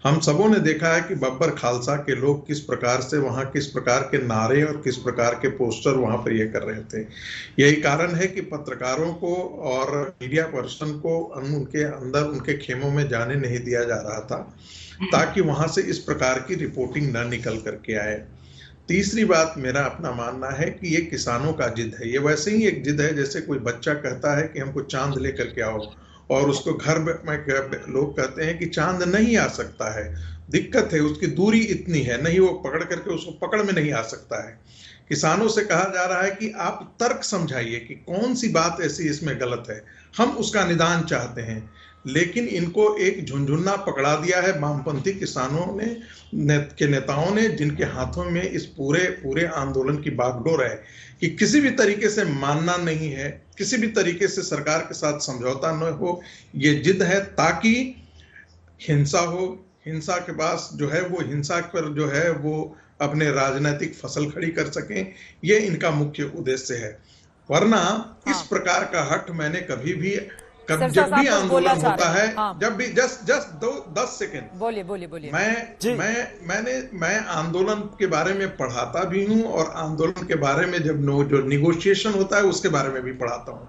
हम सबों ने देखा है कि बब्बर खालसा के लोग किस प्रकार से वहाँ किस प्रकार के नारे और किस प्रकार के पोस्टर वहाँ पर ये कर रहे थे। यही कारण है कि पत्रकारों को और मीडिया पर्सन को उनके अंदर उनके खेमों में जाने नहीं दिया जा रहा था, ताकि वहाँ से इस प्रकार की रिपोर्टिंग न निकल करके आए। तीसरी बात, मेरा अपना मानना है कि ये किसानों का जिद है। ये वैसे ही एक जिद है जैसे कोई बच्चा कहता है कि हमको चांद लेकर के आओ, और उसको घर में लोग कहते हैं कि चांद नहीं आ सकता है, दिक्कत है, उसकी दूरी इतनी है, नहीं वो पकड़ करके उसको पकड़ में नहीं आ सकता है। किसानों से कहा जा रहा है कि आप तर्क समझाइए कि कौन सी बात ऐसी इसमें गलत है, हम उसका निदान चाहते हैं। लेकिन इनको एक झुंझुन्ना पकड़ा दिया है वामपंथी किसानों के नेताओं ने, जिनके हाथों में इस पूरे आंदोलन की बागडोर है कि किसी भी तरीके से मानना नहीं है, किसी भी तरीके से सरकार के साथ समझौता न हो। ये जिद है ताकि हिंसा हो, हिंसा के पास जो है वो हिंसा पर जो है वो अपने राजनीतिक फसल खड़ी कर सकें, ये इनका मुख्य उद्देश्य है। वरना इस प्रकार का हट मैंने कभी भी जब भी आंदोलन होता है, जब भी जस्ट 10 सेकेंड बोलिए। मैं आंदोलन के बारे में पढ़ाता भी हूं और आंदोलन के बारे में जब जो निगोशिएशन होता है उसके बारे में भी पढ़ाता हूं।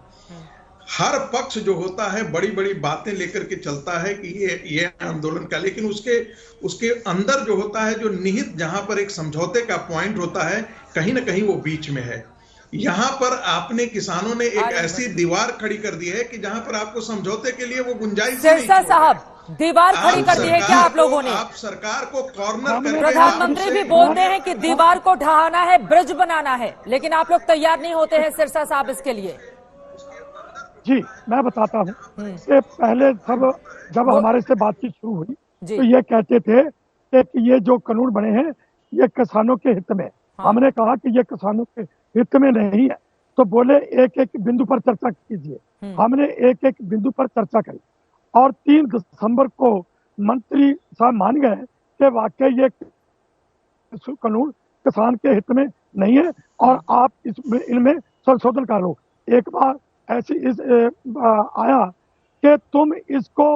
हर पक्ष जो होता है बड़ी बड़ी बातें लेकर के चलता है कि ये आंदोलन का, लेकिन उसके अंदर जो होता है, जो निहित जहां पर एक समझौते का पॉइंट होता है, कहीं ना कहीं वो बीच में है। यहाँ पर आपने किसानों ने एक ऐसी दीवार खड़ी कर दी है कि जहाँ पर आपको समझौते के लिए वो गुंजाइश सिरसा साहब, दीवार खड़ी कर दी है क्या आप लोगों ने? आप सरकार को कॉर्नर करके, प्रधानमंत्री भी बोलते हैं कि दीवार को ढहाना है, ब्रिज बनाना है, लेकिन आप लोग तैयार नहीं होते हैं सिरसा साहब इसके लिए। जी मैं बताता हूँ, इससे पहले जब हमारे से बातचीत शुरू हुई तो ये कहते थे कि ये जो कानून बने हैं ये किसानों के हित में। हमने कहा कि ये किसानों के हित में नहीं है, तो बोले एक एक बिंदु पर चर्चा कीजिए। हमने एक एक बिंदु पर चर्चा करी और 3 दिसंबर को मंत्री साहब मान गए कि वाकई ये कानून किसान के हित में नहीं है और आप इनमें संशोधन कर लो। एक बार ऐसी आया कि तुम इसको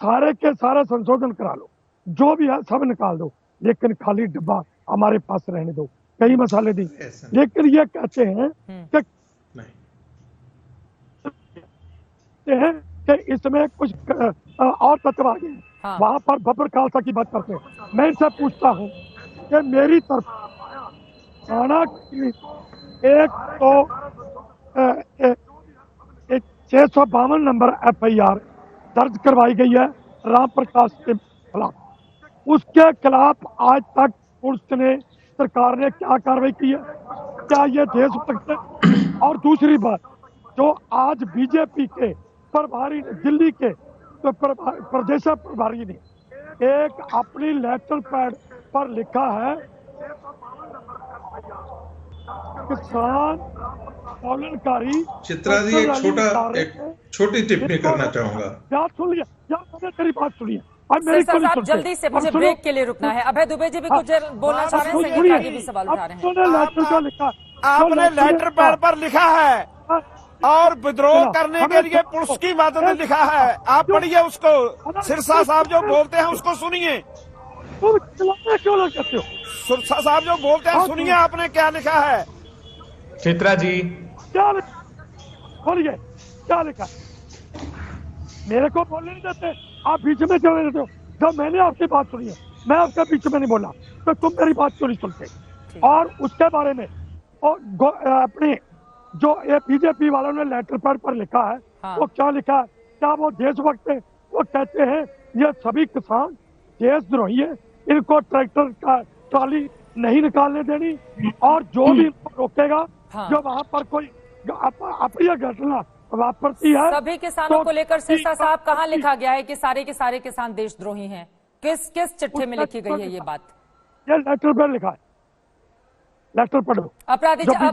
सारे के सारे संशोधन करा लो, जो भी है सब निकाल दो, लेकिन खाली डिब्बा हमारे पास रहने दो, कई मसाले दी। लेकिन ये कहते हैं कि इसमें कुछ और तत्व आ गए। वहां पर बब्बर खालसा की बात करते हैं। मैं इनसे पूछता हूं कि मेरी तरफ थाना की एक 652 नंबर FIR दर्ज करवाई गई है राम प्रकाश के खिलाफ। उसके खिलाफ आज तक पुलिस ने, सरकार ने क्या कार्रवाई की है? क्या ये देशभक्त है? और दूसरी बात, जो आज बीजेपी के प्रभारी दिल्ली के तो प्रदेश प्रभारी ने एक अपनी लेटर पैड पर लिखा है किसान आंदोलनकारी। चित्रा जी एक छोटी टिप्पणी करना चाहूंगा। यार सुन लिया, यार तेरी बात सुनिए। साहब जल्दी से, मुझे ब्रेक के लिए रुकना है। अभय दुबे जी भी कुछ बोलना चाह रहे हैं, संगीता जी भी सवाल उठा रहे हैं। आपने लेटर पैड पर लिखा है और विद्रोह करने के लिए पुलिस की मदद ने लिखा है। आप पढ़िए उसको, सिरसा साहब जो बोलते हैं उसको सुनिए। सिरसा साहब जो बोलते हैं सुनिए, आपने क्या लिखा है। चित्रा जी क्या बोलिए, क्या लिखा? मेरे को बोलने नहीं देते, आप बीच में चले देते हो। जब मैंने आपकी बात सुनी है, मैं आपके बीच में नहीं बोला, तो तुम मेरी बात क्यों नहीं सुनते? और उसके बारे में और अपने जो ये बीजेपी वालों ने लेटर पैड पर लिखा है, वो क्या लिखा है क्या वो देशभक्त है? वो कहते हैं ये सभी किसान देशद्रोही है, इनको ट्रैक्टर का ट्रॉली नहीं निकालने देनी, और जो भी इनको रोकेगा, जो वहाँ पर कोई अप्रिय घटना वापरती है, सभी किसानों को लेकर सिरसा साहब कहाँ लिखा गया है कि सारे के सारे किसान देशद्रोही हैं? किस चिट्ठी में लिखी गई है ये बात? ये लेटर पर लिखा है, लेटर पढ़ो। अपराजिता,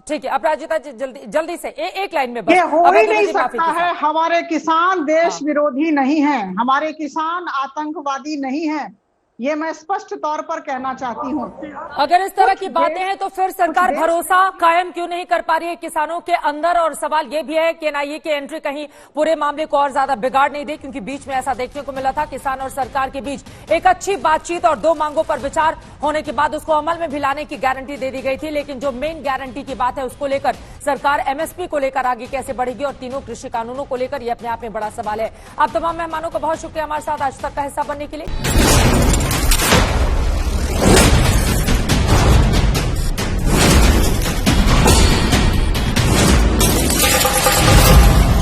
ठीक है अपराजिता जल्दी से एक लाइन में बस। ये हो ही नहीं सकता है। हमारे किसान देश विरोधी नहीं हैं, हमारे किसान आतंकवादी नहीं हैं, ये मैं स्पष्ट तौर पर कहना चाहती हूँ। अगर इस तरह की बातें हैं तो फिर सरकार भरोसा कायम क्यों नहीं कर पा रही है किसानों के अंदर? और सवाल ये भी है कि एनआईए की एंट्री कहीं पूरे मामले को और ज्यादा बिगाड़ नहीं दे, क्योंकि बीच में ऐसा देखने को मिला था किसान और सरकार के बीच एक अच्छी बातचीत और 2 मांगों पर विचार होने के बाद उसको अमल में भी लाने की गारंटी दे दी गई थी, लेकिन जो मेन गारंटी की बात है उसको लेकर सरकार एमएसपी को लेकर आगे कैसे बढ़ेगी और तीनों कृषि कानूनों को लेकर ये अपने आप में बड़ा सवाल है। आप तमाम मेहमानों का बहुत शुक्रिया हमारे साथ आज तक का हिस्सा बनने के लिए।